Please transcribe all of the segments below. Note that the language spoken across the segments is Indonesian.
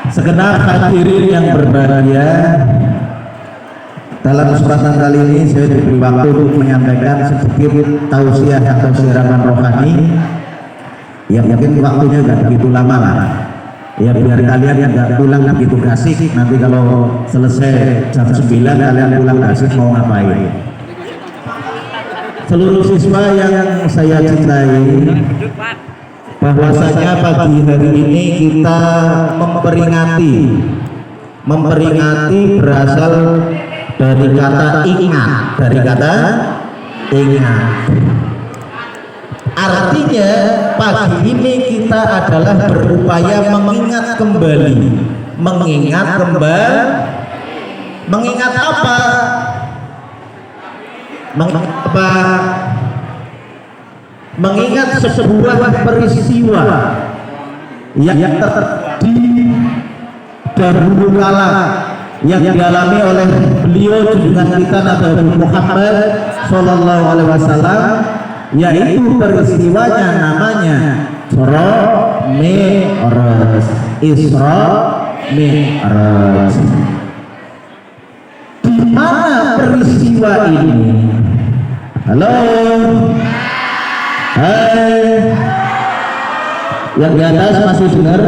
Segenap hadirin yang berbahagia, dalam kesempatan kali ini saya diberi waktu untuk menyampaikan sedikit tausiah atau siraman rohani yang mungkin waktunya nggak begitu lama lah ya, biar kalian nggak pulang begitu asik. Nanti kalau selesai jam 9 kalian pulang asik mau ngapain. Seluruh siswa yang saya cintai, bahwasanya pagi hari ini kita memperingati berasal dari kata ingat, artinya pagi ini kita adalah berupaya mengingat apa? Mengingat sebuah peristiwa yang terjadi dahulu kala yang dialami oleh beliau junjungan kita Nabi Muhammad Sallallahu Alaihi Wasallam, yaitu peristiwanya namanya Isra Mi'raj. Di mana peristiwa ini? Halo, hai, yang di atas masih dengar?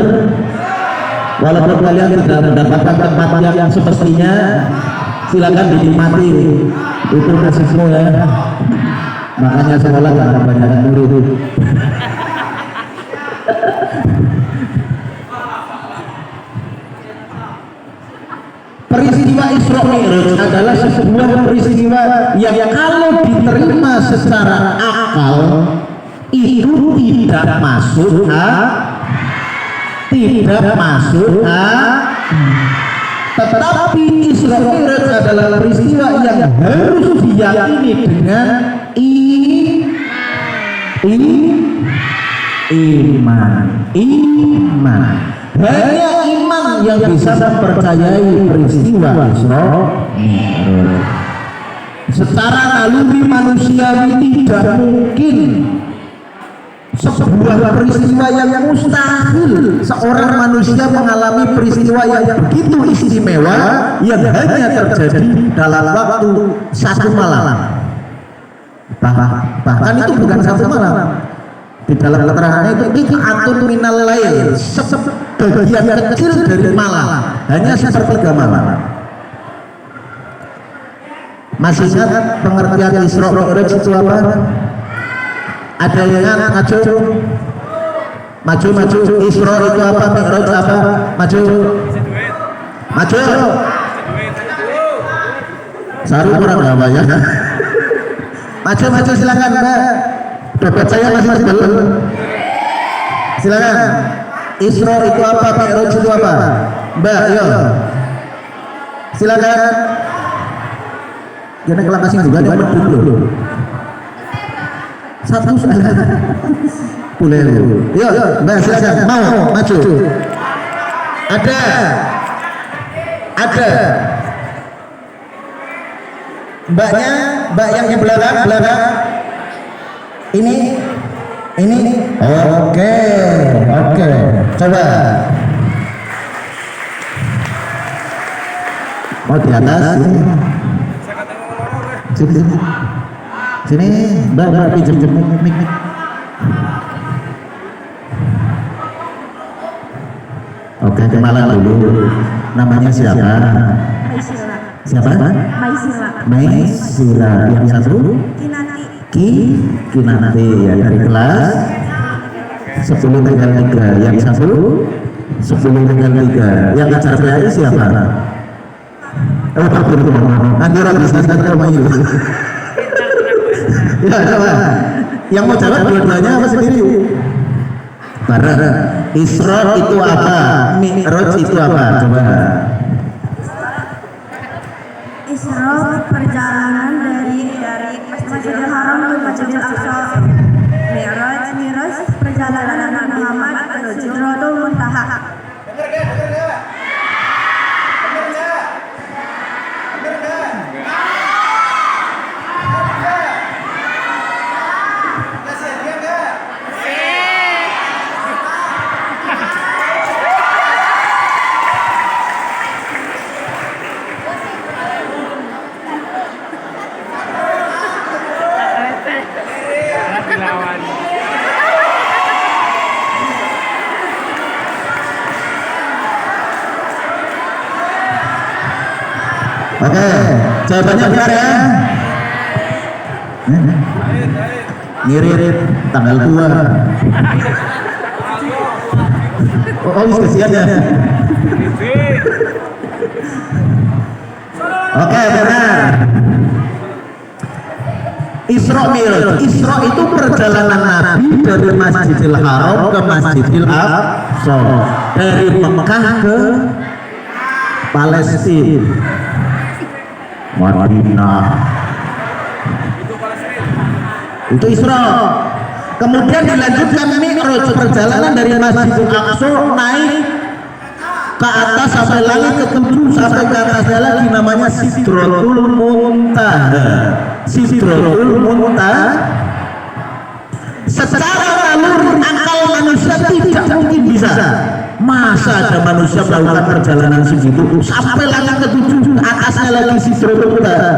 Walaupun kalian tidak mendapatkan tempat yang semestinya, silakan dinikmati. Itu resiko ya. Makanya sekolah jangan banyak murid. Peristiwa Isra Mi'raj adalah sebuah peristiwa yang kalau diterima secara akal itu tidak masuk tetapi Isra Mi'raj adalah peristiwa yang harus diyakini dengan iman. Hanya iman yang bisa mempercayai peristiwa Isra Mi'raj. Secara naluri manusiawi tidak mungkin sebuah peristiwa yang mustahil seorang manusia mengalami peristiwa yang begitu istimewa yang hanya terjadi dalam waktu satu malam. Bahkan itu bukan satu malam. Di dalam keterangannya itu atun minal lail, sebagian kecil dari malam, hanya sepertiga malam. Masih ingat pengertian Isra Mi'raj itu apa? Ada yang ingat? Maju. Isra itu apa? Mi'raj apa? Maju. Saru kurang apa ya? Maju silakan Mbak. Dompet saya masih belum. Silakan. Isra itu apa? Mi'raj itu apa? Mbak, yo. Silakan. Jangan kelakasin juga dia dulu. Satu saja. Boleh. Yo, Mbak silakan. Mau maju. Ada. Mbak yang di belakang. Ini. Oke. Coba. Mau di atas. Sini, Mbak pinjam mic. Oke, kenalan dulu. Namanya siapa? Siapa? Maisila. Yang satu? Kinanti ya, dari kelas 10 tinggal 3. Yang satu 10 tinggal 3. Yang acara PAI siapa? Antara bisnis dan main. Ya, coba. Yang mau jawab dua-duanya apa sendiri? Bareng. Isra itu apa? Mi'raj itu apa? Coba. Isra perjalanan dari Masjidil Haram ke Masjidil Aqsa. Mi'raj perjalanan Nabi Muhammad ke Sidratul Muntaha. Oke, jawabannya benar ya. Ngirit tanggal 2. Oh, kesian ya. Oke, benar. Isra Mi'raj. Isra itu perjalanan Nabi dari Masjidil Haram ke Masjidil Aqsa, dari Mekah ke Palestina, Madinah. Itu Isra. Kemudian dilanjutkan Mi'raj, perjalanan dari Masjidil Aqsa naik ke atas sampai langit ke-7, sampai ke atasnya lagi namanya Sidratul Muntaha. Sidratul Muntaha. Secara naluri akal manusia tidak mungkin bisa. Masa ada manusia melakukan perjalanan segitu sampai langit ke-7, atasnya lagi Sidratul Muntaha?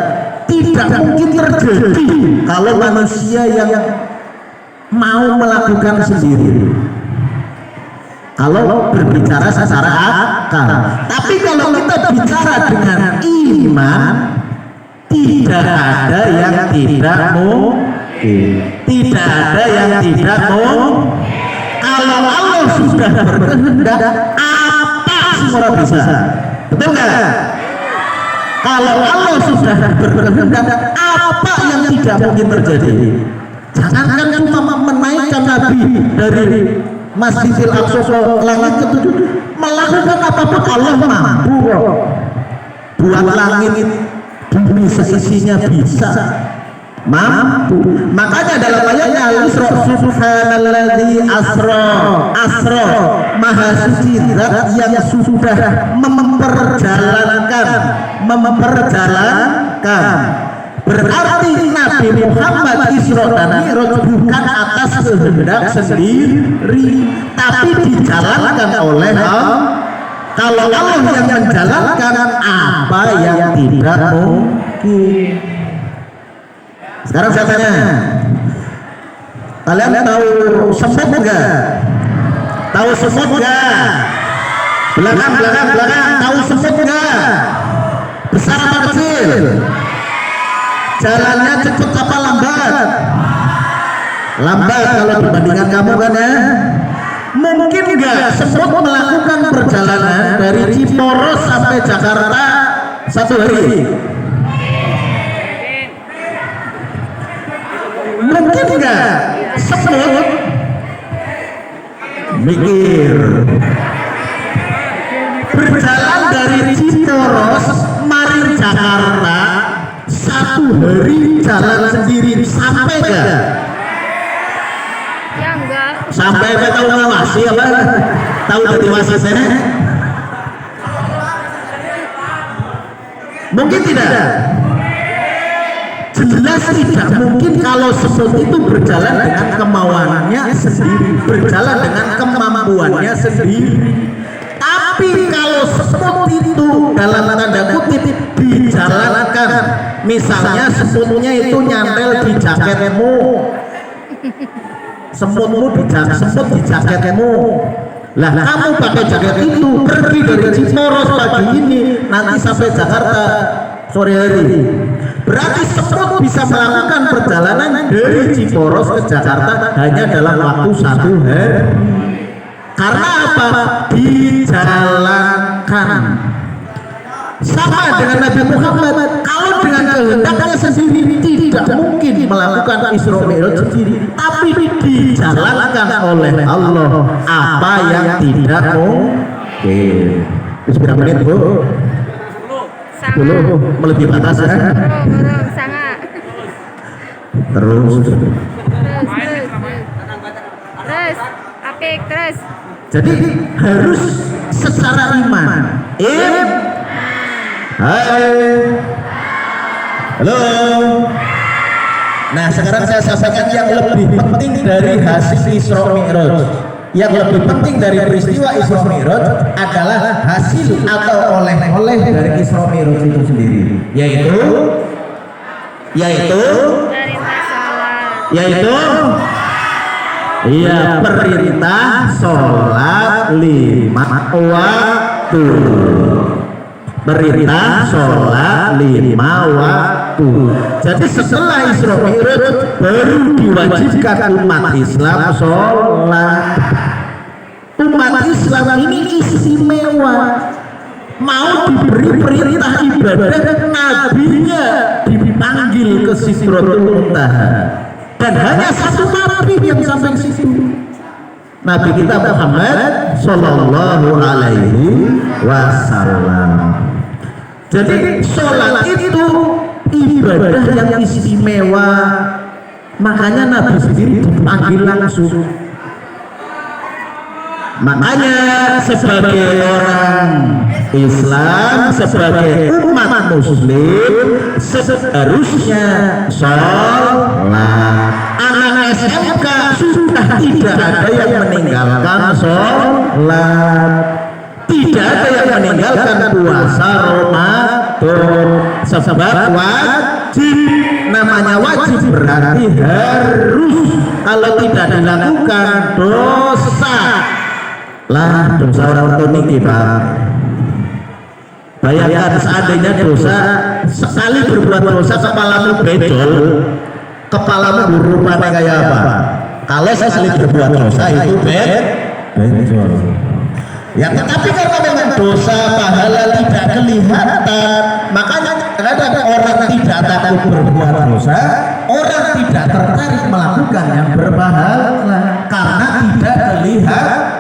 Tidak mungkin terjadi kalau manusia yang mau melakukan sendiri. Kalau berbicara secara akal, tapi kalau kita bicara dengan iman, tidak ada yang tidak mungkin. Tidak ada yang tidak mungkin. Kalau Allah sudah berkehendak, apa semua bisa. Betul nggak? Kalau Allah sudah berkehendak, apa yang tidak mungkin terjadi? Jangankan cuma menaikkan Nabi dari Masjidil Aqsa ke langit ke-7, melakukan apapun Allah mampu. Buat langit bumi seisinya bisa, mampu. Makanya dalam ayatnya Al-Isra, subhanalladzi asra, maha suci zat yang sudah memperjalankan. Berarti Nabi Muhammad Isra dan Mi'raj bukan atas kehendak sendiri, tapi dijalankan oleh Allah. Kalau Allah yang menjalankan, apa yang tidak mungkin? Sekarang saya tanya, kalian tahu semut enggak? Tahu semut enggak? Belakang, tahu semut enggak? Besar apa kecil? Jalannya cepat apa lambat? Lambat kalau dibandingkan kamu kan ya. Mungkin enggak semut melakukan perjalanan dari Ciporos sampai Jakarta 1 hari? Mungkin enggak semut mikir berjalan dari Ciporos mari Jakarta 1 hari jalan sendiri, sampai enggak? Ya enggak. Sampai enggak tahu ngawasi apa? Tahu dari wasitnya? Mungkin tidak. Jelas tidak mungkin kalau semut itu berjalan dengan kemauannya sendiri, berjalan dengan kemampuannya sendiri. Tapi kalau semut itu dalam tanda kutip dijalankan, misalnya semutnya itu nyantel di jaketmu, semut di jaketmu, lah kamu pakai jaket itu pergi dari Ciporos pagi ini, nanti sampai Jakarta sore hari. Berarti semut bisa melakukan perjalanan dari Ciporos ke Jakarta hanya dalam waktu 1 hari. Karena apa? Dijalankan. Sama dengan Nabi Muhammad, kalau dengan kehendaknya sendiri tidak mungkin melakukan Isra Mi'raj sendiri, tapi dijalankan oleh Allah, apa yang tidak mungkin. Berapa menit Bu? 10 melebihi batas ya? Sangat. Terus Apik terus. jadi harus secara iman. Hai. Halo. Nah, sekarang saya sampaikan yang lebih penting dari hasil Isra Mi'raj. Yang lebih penting dari peristiwa Isra Mi'raj adalah hasil atau oleh-oleh dari Isra Mi'raj itu sendiri, yaitu perintah sholat 5 waktu. perintah sholat 5 waktu. Jadi setelah Isra Mi'raj baru diwajibkan umat Islam sholat. Umat Islam ini istimewa, mau diberi perintah ibadah, nabinya dipanggil ke Sidratul Muntaha, dan hanya satu nabi yang sampai situ, Nabi kita Muhammad Sallallahu Alaihi Wasallam. Jadi sholat itu ibadah yang istimewa, makanya Nabi sendiri dipanggil langsung. Makanya sebagai orang Islam, sebagai umat muslim, seharusnya sholat. Anak SMK sudah tidak ada yang meninggalkan sholat, tidak ada yang meninggalkan puasa Ramadan, sebab wajib. Namanya wajib berarti harus, kalau tidak dilakukan dosa. Lah dosa orang tua niki Pak. Bayangkan seandainya dosa, sekali berbuat dosa kepalamu bedol, kepalamu berupanya kayak apa? Kalau sekali berbuat dosa itu bedol. Ya tetapi karena memang dosa pahala tidak kelihatan, makanya kadang orang tidak takut berbuat dosa, orang tidak tertarik melakukan yang berpahala karena tidak kelihatan.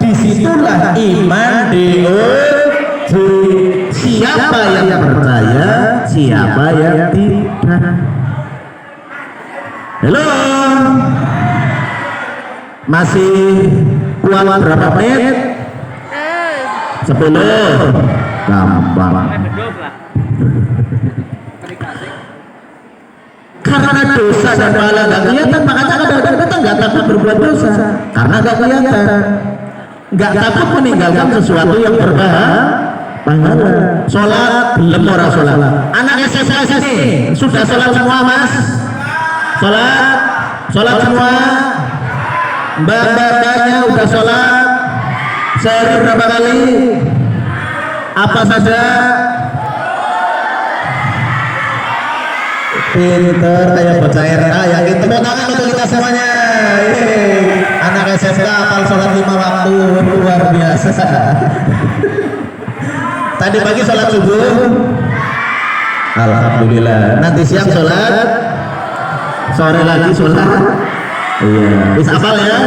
Disitulah iman diuji. Siapa yang percaya, siapa yang tidak. Halo, masih kuat berapa menit? 10. Gampang. Karena dosa dan pahala nggak kelihatan, makanya kadang-kadang kita nggak takut berbuat dosa karena nggak kelihatan. Nggak takut meninggalkan sesuatu yang berpahala. Sholat belum orang sholat. Anak SMK sini sudah sholat semua Mas? Sholat semua. Mbak-mbaknya udah sholat sehari berapa kali? Apa saja? Pinter kayak bocah RA. Yakin, tepuk tangan untuk kita semuanya. Anak SMK hafal sholat 5 waktu, luar biasa. Tadi pagi sholat subuh, alhamdulillah. Nanti siang sholat, sore lagi sholat. Iya, bisa hafal ya.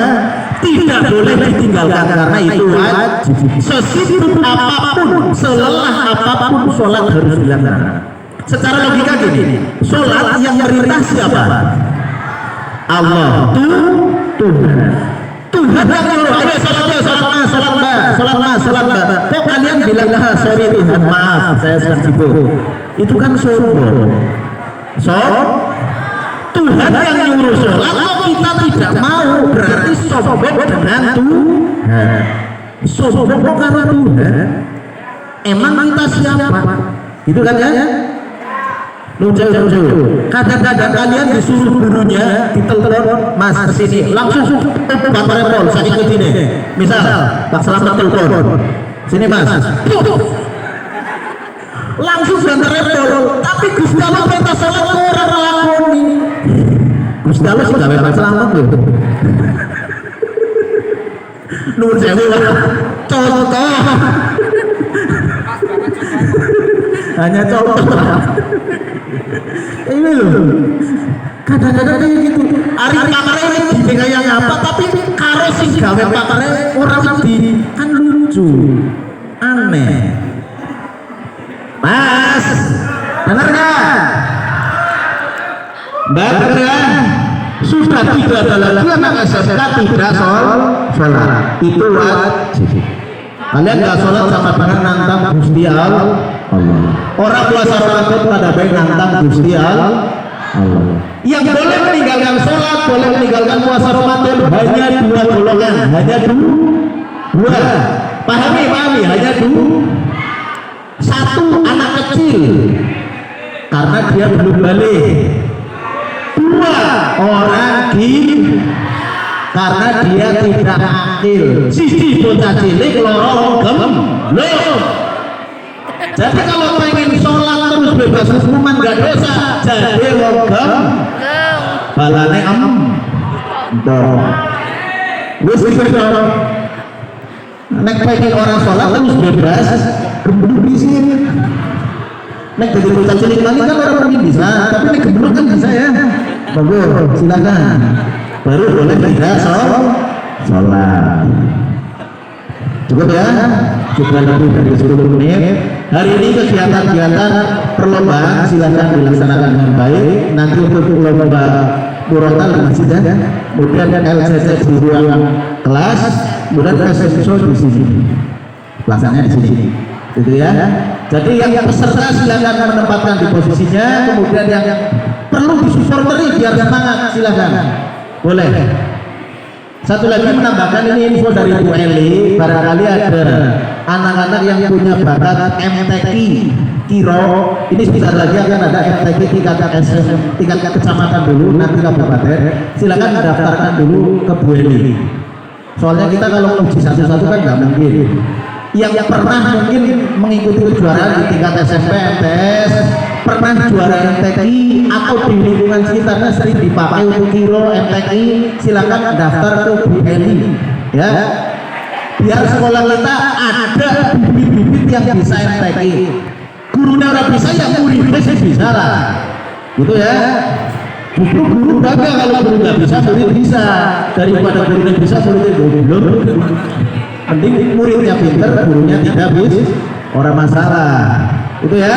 Tidak boleh ditinggalkan karena itu wajib. Sesibuk apapun, selelah apapun, sholat harus dilakukan. Secara logika gini, sholat yang perintah siapa? Allah, Tuhan yang nyuruh, ayo sholat mbak. Kok kalian bilang sorry Tuhan, maaf saya sedang sibuk. Itu kan sombong. Tuhan yang nyuruh sholat, kalau kita tidak mau berarti sombong dengan Tuhan. Sombong karena Tuhan. Emang kita siapa? Gitu kan ya? Kadang-kadang kalian disuruh gurunya ditelepon, Mas kesini, langsung Pak telepon, saya ikut ini. Misal Pak Selamat telepon, sini Mas, langsung dan telepon. Tapi Gusti Allah minta sholat orang lakoni. Gusti Allah sudah Pak Selamat loh. Nuwun sewu, contoh, hanya contoh. Ini loh, kadang-kadang kayak gitu. Ari pakare ini kayak apa, tapi karo sing gawe pakare orang di kan lucu, aneh. Mas, benar kan? Mbak benar? Sudah tidak ada lagi anak SMK tidak sholat. Itu wajib. Kalian nggak sholat sama dengan nantang Gusti Allah. Orang puasa Ramadan pada baik nantang Gusti Allah. Yang boleh meninggalkan sholat, boleh meninggalkan puasa Ramadan hanya 2 golongan, hanya 2. Pahami, hanya 2. 1 anak kecil karena dia belum balik. 2 orang gila karena dia tidak akil. Siji bocah cilik loro gemblong. Jadi kalau pengen sholat terus bebas hukuman gak dosa, jadi wong Geng. balane Tuh. Wis dong. Nek pengen orang sholat terus bebas, gebeluk bisin. Nek jadi bocah cilik lagi kan orang mungkin bisa, tapi nek gebeluk kan bisa ya. Bagus, silakan. Baru boleh kita sholat. Cukup ya, sudah lebih dari 10 menit. Hari ini kegiatan-kegiatan perlombaan silakan dilaksanakan dengan baik. Nanti untuk lomba murotal di masjid ya, kemudian LCC di ruang kelas, kemudian fashion show di sini, pelaksanaannya di sini, gitu ya. Jadi yang peserta silakan menempatkan di posisinya, kemudian yang perlu disupport biar semangat silakan, boleh. Satu lagi menambahkan, ini info dari Bu Eli, barangkali ada anak-anak yang punya bakat MTQ Kiro, ini sebentar lagi akan ada MTQ tingkat kecamatan dulu, nanti kabupaten, silakan mendaftarkan dulu ke Bu Eli. Soalnya kita kalau uji satu-satu kan nggak mungkin. Yang pernah mungkin mengikuti kejuaraan di tingkat SMP, MTS, pernah juara MTQ atau di lingkungan sekitarnya sering dipakai untuk Kiro, MTQ, silakan daftar ke Bu Eli ya, biar sekolah kita ada bibit-bibit yang bisa MTQ. Gurunya udah bisa, ya muridnya sih bisa lah, gitu ya. Guru bangga kalau guru nggak bisa, murid bisa. Daripada gurunya bisa, muridnya goblok. Mending muridnya pinter, gurunya tidak bisa, orang masalah, itu ya.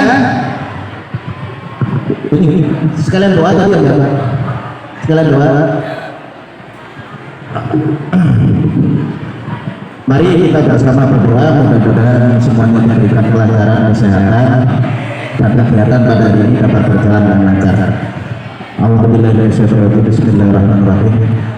Ini sekalian doa tadi ya, sekalian doa. Mari kita bersama berdoa, mudah-mudahan semuanya diberikan kelancaran, kesehatan, dan kegiatan pada hari ini dapat berjalan dengan lancar. Alhamdulillahirrahmanirrahim. Bismillahirrahmanirrahim.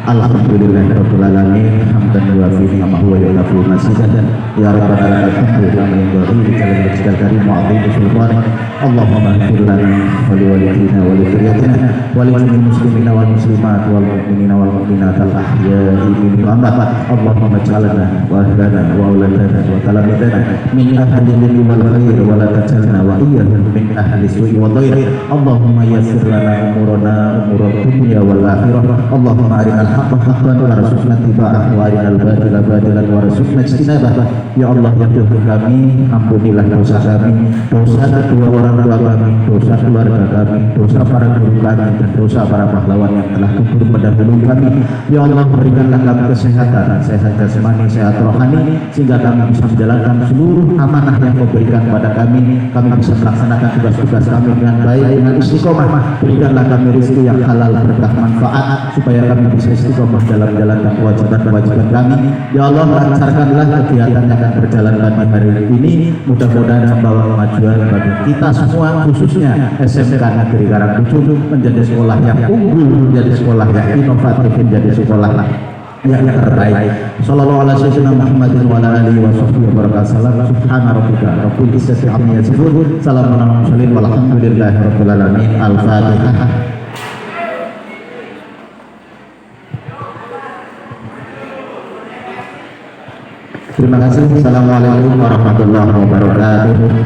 Alhamdulillahirabbil alamin. Hamdan wa fihi ma huwa yaqulu masidan. Ya rabbana alhamdulillah min ghairi kalam rizqal karim wa a'udhu sultan. Allahumma ighfir lana wa li walidina wa li dhurriyyatina wa li jami'il muslimina wal muslimat wal mu'minina wal mu'minat al ahya'i minhum wa amwat. Allahumma ij'alna wa ahlana wa auladana wa talamidana min ahli al-birri wal khair wa la taj'alna wa iyyahum min ahli su'i wa dhair. Allahumma yassir lana umurana umur dunia wal akhirah. Allahumma arinal haqqa haqqan warzuqna ittiba'ah wa arinal batila batilan warzuqna ijtinabah. Ya Allah ya Tuhan kami, ampunilah dosa kami, dosa kedua orang tua kami, dosa keluarga kami, dosa para guru kami, dan dosa para pahlawan yang telah gugur pendahulu kami. Ya Allah berikanlah kami kesehatan, sehat jasmani, sehat rohani, sehingga kami bisa menjalankan seluruh amanah yang kau berikan kepada kami bisa melaksanakan tugas-tugas kami dengan baik, dengan istiqomah. Berikanlah kami rezeki yang halal, berkah, manfaat, supaya kami bisa istiqomah dalam menjalankan kewajiban-kewajiban kami. Ya Allah lancarkanlah kegiatan yang akan berjalan pada hari ini, mudah-mudahan membawa kemajuan bagi kita semua, khususnya SMK Negeri Karangkucung menjadi sekolah yang unggul, menjadi sekolah yang inovatif, menjadi sekolah yang terbaik. Sallallahu alaihi wasallam Muhammadin wa ala alihi wa sahbihi wa barakatuh. Subhana rabbika rabbil izzati amma yasifun, salamun alal mursalin walhamdulillahi rabbil alamin. Al-Fatihah. Terima kasih. Assalamualaikum warahmatullahi wabarakatuh.